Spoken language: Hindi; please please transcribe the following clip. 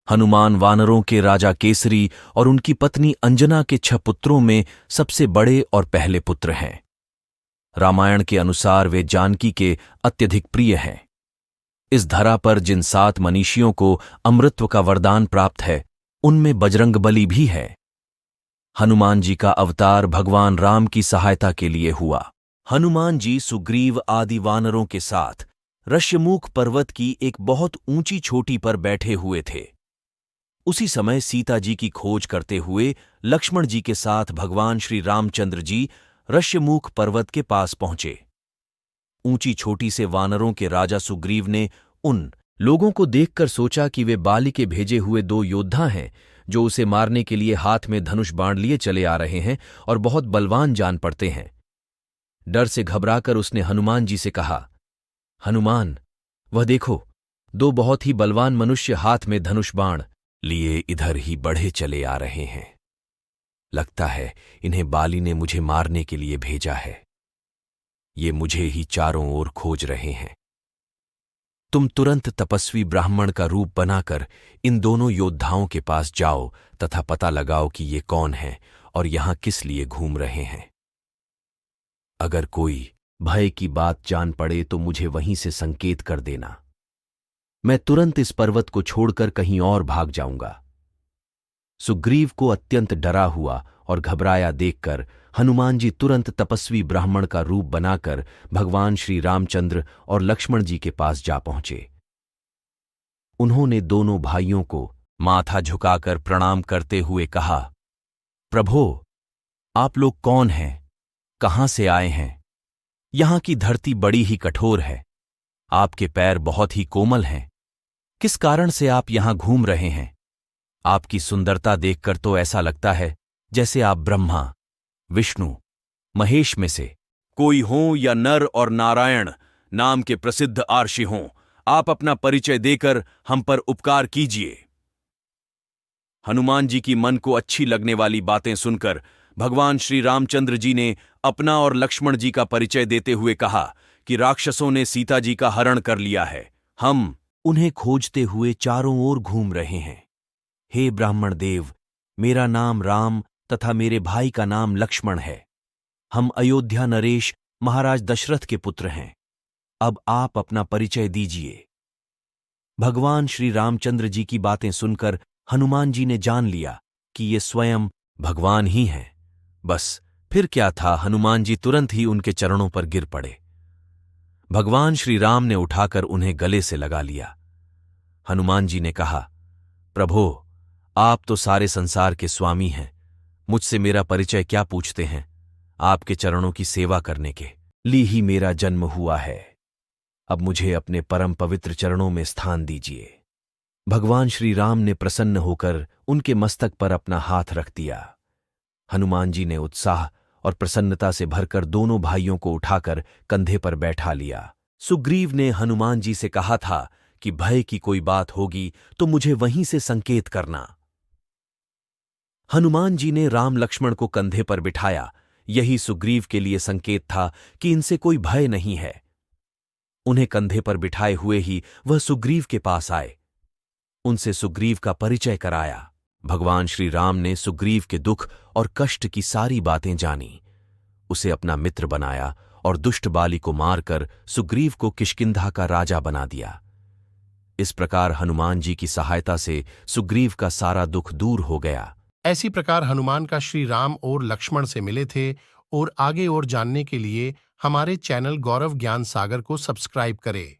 हनुमान वानरों के राजा केसरी और उनकी पत्नी अंजना के 6 पुत्रों में सबसे बड़े और पहले पुत्र हैं। रामायण के अनुसार वे जानकी के अत्यधिक प्रिय हैं। इस धरा पर जिन 7 मनीषियों को अमृतत्व का वरदान प्राप्त है, उनमें बजरंगबली भी है। हनुमान जी का अवतार भगवान राम की सहायता के लिए हुआ। हनुमान जी सुग्रीव आदि वानरों के साथ ऋष्यमूक पर्वत की एक बहुत ऊंची चोटी पर बैठे हुए थे। उसी समय सीता जी की खोज करते हुए लक्ष्मण जी के साथ भगवान श्री रामचंद्र जी ऋष्यमूक पर्वत के पास पहुंचे। ऊंची चोटी से वानरों के राजा सुग्रीव ने उन लोगों को देखकर सोचा कि वे बाली के भेजे हुए 2 योद्धा हैं, जो उसे मारने के लिए हाथ में धनुष बाण लिए चले आ रहे हैं और बहुत बलवान जान पड़ते हैं। डर से घबराकर उसने हनुमान जी से कहा, हनुमान, वह देखो, 2 बहुत ही बलवान मनुष्य हाथ में धनुष बाण लिए इधर ही बढ़े चले आ रहे हैं। लगता है इन्हें बाली ने मुझे मारने के लिए भेजा है। ये मुझे ही चारों ओर खोज रहे हैं। तुम तुरंत तपस्वी ब्राह्मण का रूप बनाकर इन दोनों योद्धाओं के पास जाओ तथा पता लगाओ कि ये कौन हैं और यहां किस लिए घूम रहे हैं। अगर कोई भय की बात जान पड़े तो मुझे वहीं से संकेत कर देना। मैं तुरंत इस पर्वत को छोड़कर कहीं और भाग जाऊंगा। सुग्रीव को अत्यंत डरा हुआ और घबराया देखकर हनुमान जी तुरंत तपस्वी ब्राह्मण का रूप बनाकर भगवान श्री रामचंद्र और लक्ष्मण जी के पास जा पहुंचे। उन्होंने दोनों भाइयों को माथा झुकाकर प्रणाम करते हुए कहा, प्रभो, आप लोग कौन हैं? कहां से आए हैं? यहां की धरती बड़ी ही कठोर है। आपके पैर बहुत ही कोमल हैं। किस कारण से आप यहां घूम रहे हैं? आपकी सुंदरता देखकर तो ऐसा लगता है जैसे आप ब्रह्मा, विष्णु, महेश में से कोई हों या नर और नारायण नाम के प्रसिद्ध आर्षि हों। आप अपना परिचय देकर हम पर उपकार कीजिए। हनुमान जी की मन को अच्छी लगने वाली बातें सुनकर भगवान श्री रामचंद्र जी ने अपना और लक्ष्मण जी का परिचय देते हुए कहा कि राक्षसों ने सीता जी का हरण कर लिया है। हम उन्हें खोजते हुए चारों ओर घूम रहे हैं। हे ब्राह्मण देव, मेरा नाम राम तथा मेरे भाई का नाम लक्ष्मण है। हम अयोध्या नरेश महाराज दशरथ के पुत्र हैं। अब आप अपना परिचय दीजिए। भगवान श्री रामचंद्र जी की बातें सुनकर हनुमान जी ने जान लिया कि ये स्वयं भगवान ही हैं। बस फिर क्या था, हनुमान जी तुरंत ही उनके चरणों पर गिर पड़े। भगवान श्री राम ने उठाकर उन्हें गले से लगा लिया। हनुमान जी ने कहा, प्रभो, आप तो सारे संसार के स्वामी हैं। मुझसे मेरा परिचय क्या पूछते हैं? आपके चरणों की सेवा करने के लिए ही मेरा जन्म हुआ है। अब मुझे अपने परम पवित्र चरणों में स्थान दीजिए। भगवान श्री राम ने प्रसन्न होकर उनके मस्तक पर अपना हाथ रख दिया। हनुमान जी ने उत्साह और प्रसन्नता से भरकर दोनों भाइयों को उठाकर कंधे पर बैठा लिया। सुग्रीव ने हनुमान जी से कहा था कि भय की कोई बात होगी तो मुझे वहीं से संकेत करना। हनुमान जी ने राम लक्ष्मण को कंधे पर बिठाया। यही सुग्रीव के लिए संकेत था कि इनसे कोई भय नहीं है। उन्हें कंधे पर बिठाए हुए ही वह सुग्रीव के पास आए। उनसे सुग्रीव का परिचय कराया। भगवान श्री राम ने सुग्रीव के दुख और कष्ट की सारी बातें जानी, उसे अपना मित्र बनाया और दुष्ट बाली को मारकर सुग्रीव को किष्किंधा का राजा बना दिया। इस प्रकार हनुमान जी की सहायता से सुग्रीव का सारा दुख दूर हो गया। ऐसी प्रकार हनुमान का श्री राम और लक्ष्मण से मिले थे। और आगे और जानने के लिए हमारे चैनल गौरव ज्ञान सागर को सब्सक्राइब करें।